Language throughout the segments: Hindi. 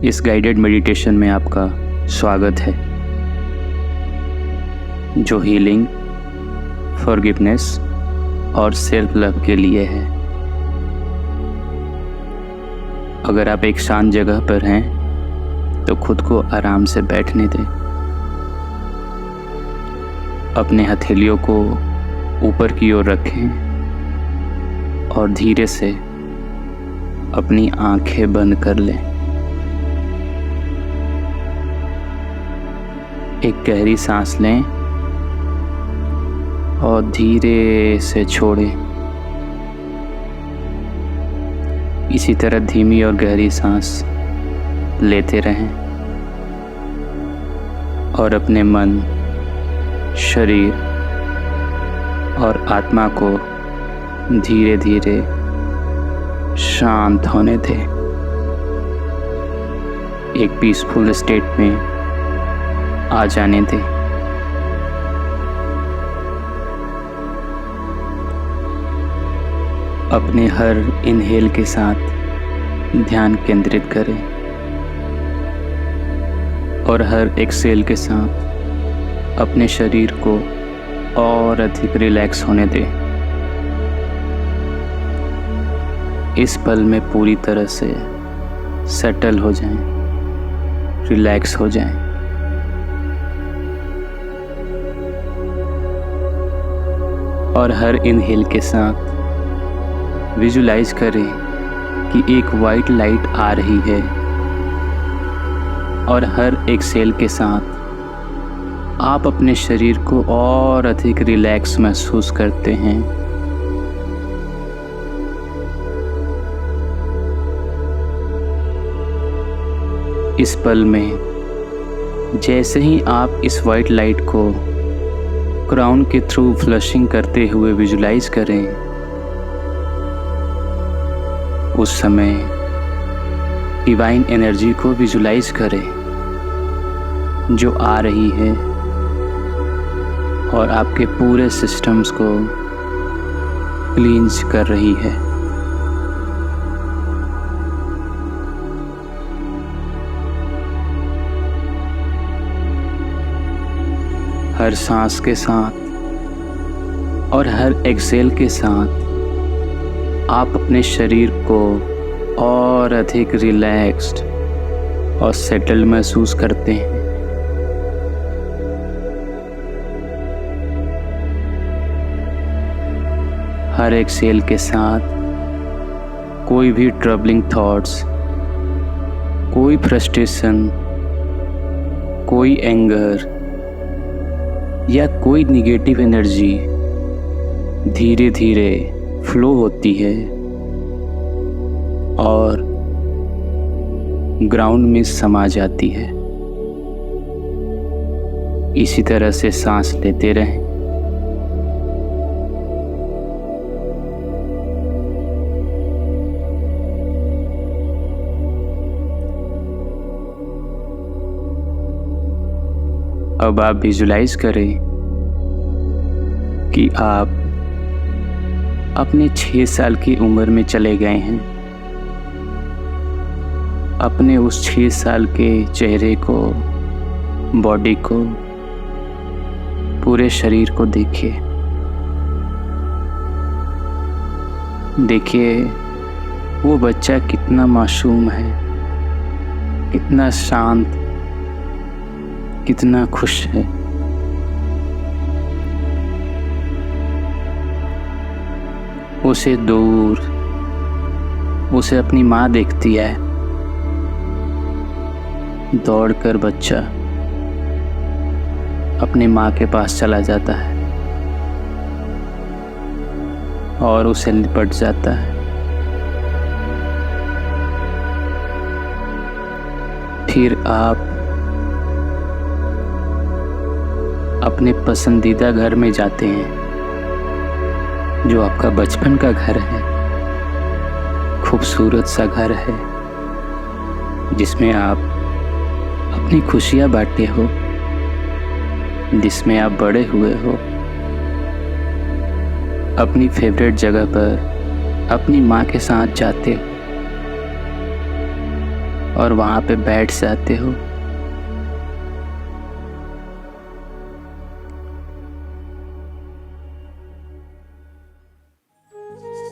इस गाइडेड मेडिटेशन में आपका स्वागत है, जो हीलिंग, फॉरगिवनेस और सेल्फ लव के लिए है। अगर आप एक शांत जगह पर हैं तो खुद को आराम से बैठने दें। अपने हथेलियों को ऊपर की ओर रखें और धीरे से अपनी आंखें बंद कर लें। एक गहरी सांस लें और धीरे से छोड़ें। इसी तरह धीमी और गहरी सांस लेते रहें और अपने मन, शरीर और आत्मा को धीरे धीरे शांत होने दें। एक पीसफुल स्टेट में आ जाने दें। अपने हर इनहेल के साथ ध्यान केंद्रित करें और हर एक्सहेल के साथ अपने शरीर को और अधिक रिलैक्स होने दें। इस पल में पूरी तरह से सेटल हो जाएं, रिलैक्स हो जाएं। और हर इनहेल के साथ विजुलाइज करें कि एक वाइट लाइट आ रही है और हर एक्सहेल के साथ आप अपने शरीर को और अधिक रिलैक्स महसूस करते हैं। इस पल में जैसे ही आप इस वाइट लाइट को क्राउन के थ्रू फ्लशिंग करते हुए विजुलाइज करें, उस समय डिवाइन एनर्जी को विजुलाइज करें जो आ रही है और आपके पूरे सिस्टम्स को क्लींस कर रही है। हर सांस के साथ और हर एक्सहेल के साथ आप अपने शरीर को और अधिक रिलैक्स्ड और सेटल्ड महसूस करते हैं। हर एक्सहेल के साथ कोई भी ट्रबलिंग थॉट्स, कोई फ्रस्ट्रेशन, कोई एंगर या कोई निगेटिव एनर्जी धीरे धीरे फ्लो होती है और ग्राउंड में समा जाती है। इसी तरह से सांस लेते रहें। अब आप विजुलाइज करें कि आप अपने 6 साल की उम्र में चले गए हैं। अपने उस 6 साल के चेहरे को, बॉडी को, पूरे शरीर को देखिए। देखिए वो बच्चा कितना मासूम है, कितना शांत, कितना खुश है। उसे दूर उसे अपनी माँ देखती है। दौड़कर बच्चा अपनी माँ के पास चला जाता है और उसे लिपट जाता है। फिर आप अपने पसंदीदा घर में जाते हैं, जो आपका बचपन का घर है। खूबसूरत सा घर है जिसमें आप अपनी खुशियाँ बांटे हो, जिसमें आप बड़े हुए हो। अपनी फेवरेट जगह पर अपनी माँ के साथ जाते हो और वहाँ पे बैठ जाते हो।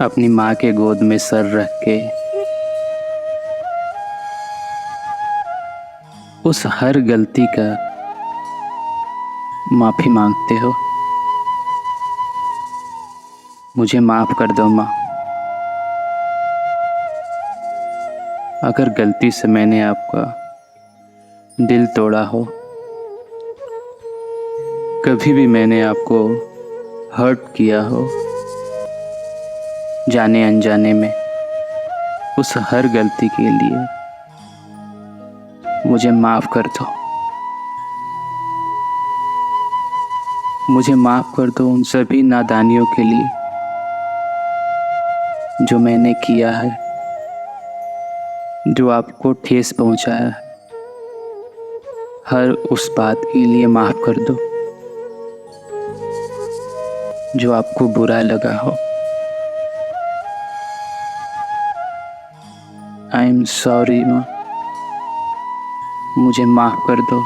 अपनी माँ के गोद में सर रख के उस हर गलती का माफ़ी मांगते हो। मुझे माफ़ कर दो माँ, अगर गलती से मैंने आपका दिल तोड़ा हो, कभी भी मैंने आपको हर्ट किया हो जाने अनजाने में, उस हर गलती के लिए मुझे माफ़ कर दो। मुझे माफ़ कर दो उन सभी नादानियों के लिए जो मैंने किया है, जो आपको ठेस पहुंचाया है। हर उस बात के लिए माफ़ कर दो जो आपको बुरा लगा हो। आई एम सॉरी माँ, मुझे माफ़ कर दो।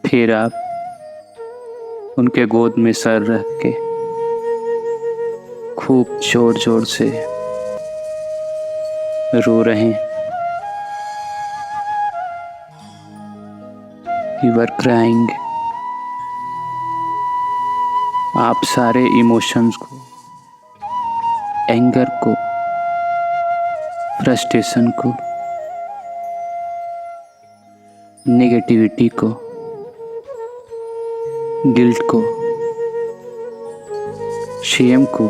फिर आप उनके गोद में सर रख के खूब जोर जोर से रो रहे हैं। You are crying। आप सारे इमोशंस को, एंगर को, फ्रस्ट्रेशन को, नेगेटिविटी को, गिल्ट को, शेम को,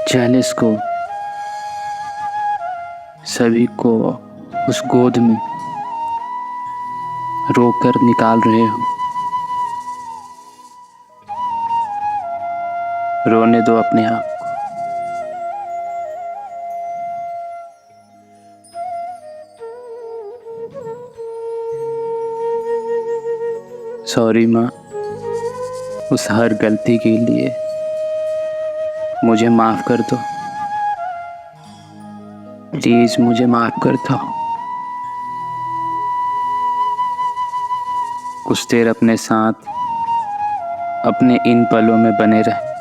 जेलस को, सभी को उस गोद में रोकर निकाल रहे हो। रोने दो अपने आप को। सॉरी माँ, उस हर गलती के लिए मुझे माफ़ कर दो। प्लीज़ मुझे माफ़ कर दो। कुछ देर अपने साथ, अपने इन पलों में बने रहें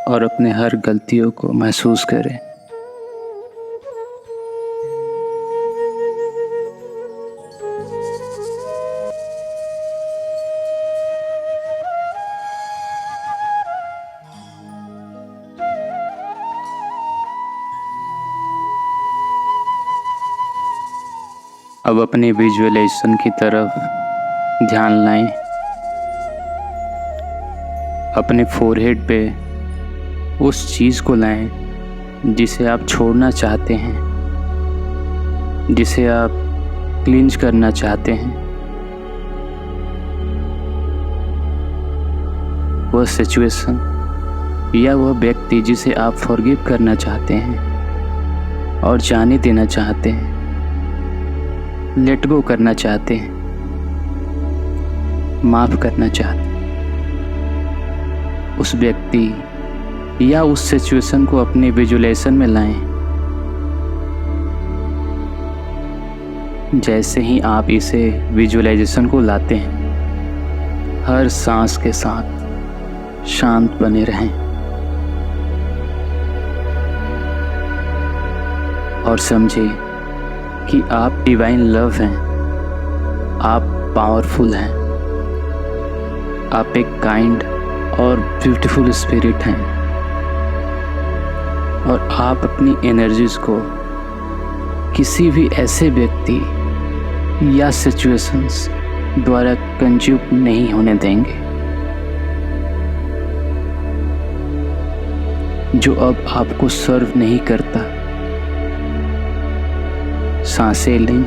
और अपने हर गलतियों को महसूस करें। अब अपने विजुअलाइजेशन की तरफ ध्यान लाएं। अपने फोरहेड पे उस चीज़ को लाएं जिसे आप छोड़ना चाहते हैं, जिसे आप क्लींज करना चाहते हैं। वह सिचुएशन या वह व्यक्ति जिसे आप फॉरगिव करना चाहते हैं और जाने देना चाहते हैं, लेट गो करना चाहते हैं, माफ़ करना चाहते हैं। उस व्यक्ति या उस सिचुएशन को अपने विजुअलाइजेशन में लाएं। जैसे ही आप इसे विजुअलाइजेशन को लाते हैं, हर सांस के साथ शांत बने रहें और समझें कि आप डिवाइन लव हैं, आप पावरफुल हैं, आप एक काइंड और ब्यूटीफुल स्पिरिट हैं और आप अपनी एनर्जीज को किसी भी ऐसे व्यक्ति या सिचुएशंस द्वारा कंज्यूम नहीं होने देंगे जो अब आपको सर्व नहीं करता। सांसें लें,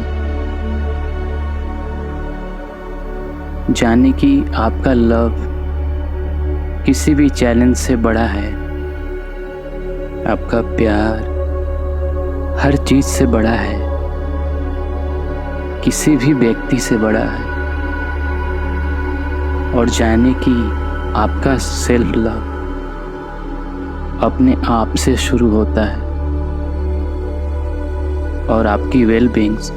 जाने कि आपका लव किसी भी चैलेंज से बड़ा है, आपका प्यार हर चीज़ से बड़ा है, किसी भी व्यक्ति से बड़ा है। और जाने कि आपका सेल्फ लव अपने आप से शुरू होता है और आपकी वेलबींग्स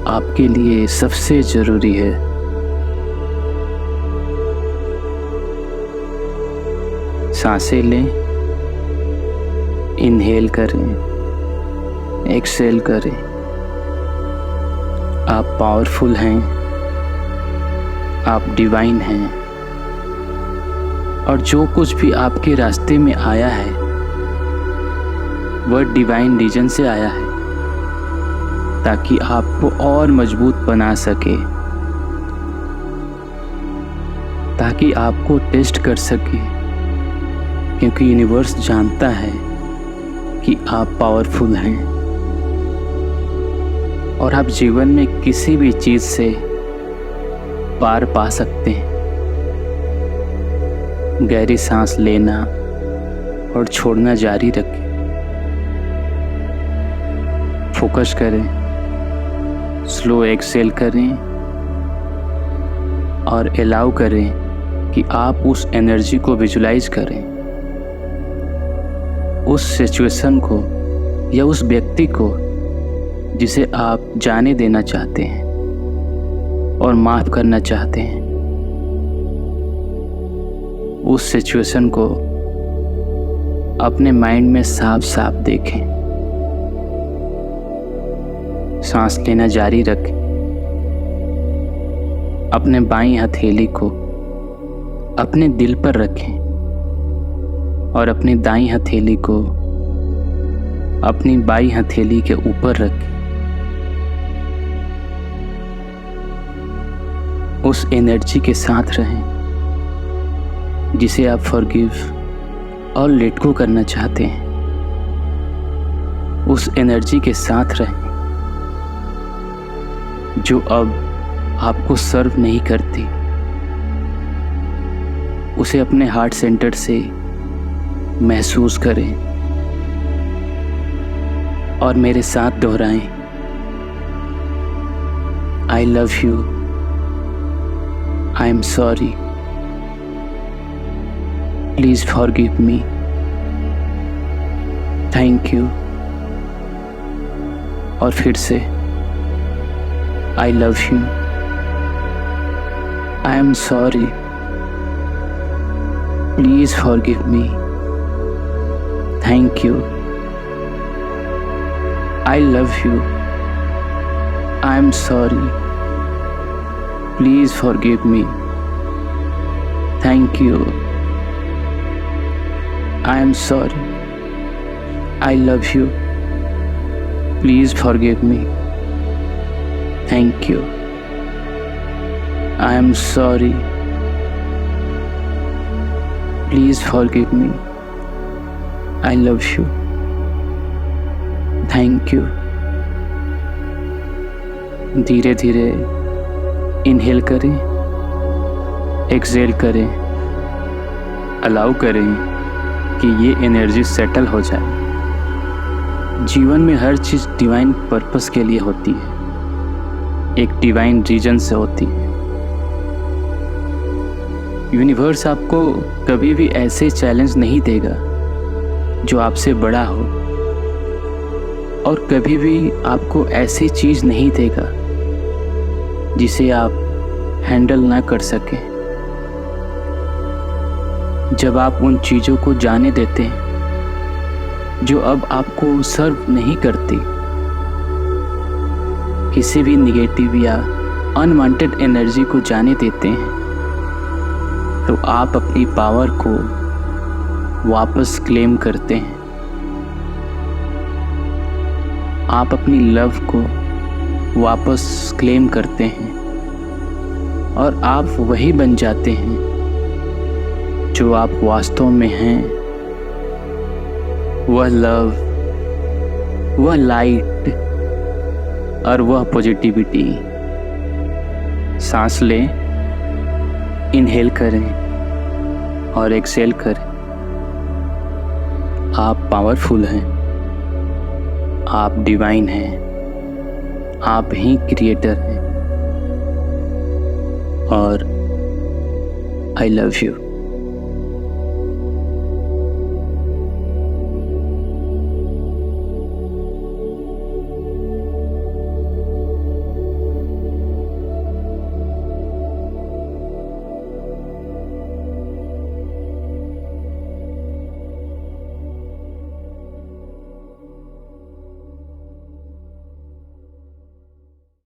आपके लिए सबसे ज़रूरी है। सांसें लें, इनहेल करें, एक्सहेल करें। आप पावरफुल हैं, आप डिवाइन हैं और जो कुछ भी आपके रास्ते में आया है वह डिवाइन रीजन से आया है ताकि आपको और मजबूत बना सके, ताकि आपको टेस्ट कर सके, क्योंकि यूनिवर्स जानता है कि आप पावरफुल हैं और आप जीवन में किसी भी चीज़ से पार पा सकते हैं। गहरी सांस लेना और छोड़ना जारी रखें। फोकस करें, स्लो एक्सहेल करें और अलाउ करें कि आप उस एनर्जी को विजुलाइज करें, उस सिचुएशन को या उस व्यक्ति को जिसे आप जाने देना चाहते हैं और माफ़ करना चाहते हैं। उस सिचुएशन को अपने माइंड में साफ साफ देखें। सांस लेना जारी रखें। अपने बाईं हथेली को अपने दिल पर रखें और अपनी दाईं हथेली को अपनी बाईं हथेली के ऊपर रखें। उस एनर्जी के साथ रहें जिसे आप फॉरगिव और लेट गो करना चाहते हैं। उस एनर्जी के साथ रहें जो अब आपको सर्व नहीं करती। उसे अपने हार्ट सेंटर से महसूस करें और मेरे साथ दोहराएं। I love you, I am sorry, please forgive me, thank you. और फिर से I love you, I am sorry, please forgive me, thank you, I love you, I am sorry, please forgive me, thank you, I am sorry, I love you, please forgive me, thank you, I am sorry, please forgive me, I love you, thank you। धीरे धीरे इनहेल करें, एक्सहेल करें, अलाउ करें कि ये एनर्जी सेटल हो जाए। जीवन में हर चीज़ डिवाइन पर्पस के लिए होती है, एक डिवाइन रीजन से होती है। यूनिवर्स आपको कभी भी ऐसे चैलेंज नहीं देगा जो आपसे बड़ा हो और कभी भी आपको ऐसी चीज़ नहीं देगा जिसे आप हैंडल ना कर सके। जब आप उन चीज़ों को जाने देते हैं जो अब आपको सर्व नहीं करती, किसी भी निगेटिव या अनवांटेड एनर्जी को जाने देते हैं, तो आप अपनी पावर को वापस क्लेम करते हैं। आप अपनी लव को वापस क्लेम करते हैं और आप वही बन जाते हैं जो आप वास्तव में हैं। वह लव, वह लाइट और वह पॉजिटिविटी। सांस लें, इनहेल करें और एक्सहेल करें। आप पावरफुल हैं, आप डिवाइन हैं, आप ही क्रिएटर हैं और आई लव यू।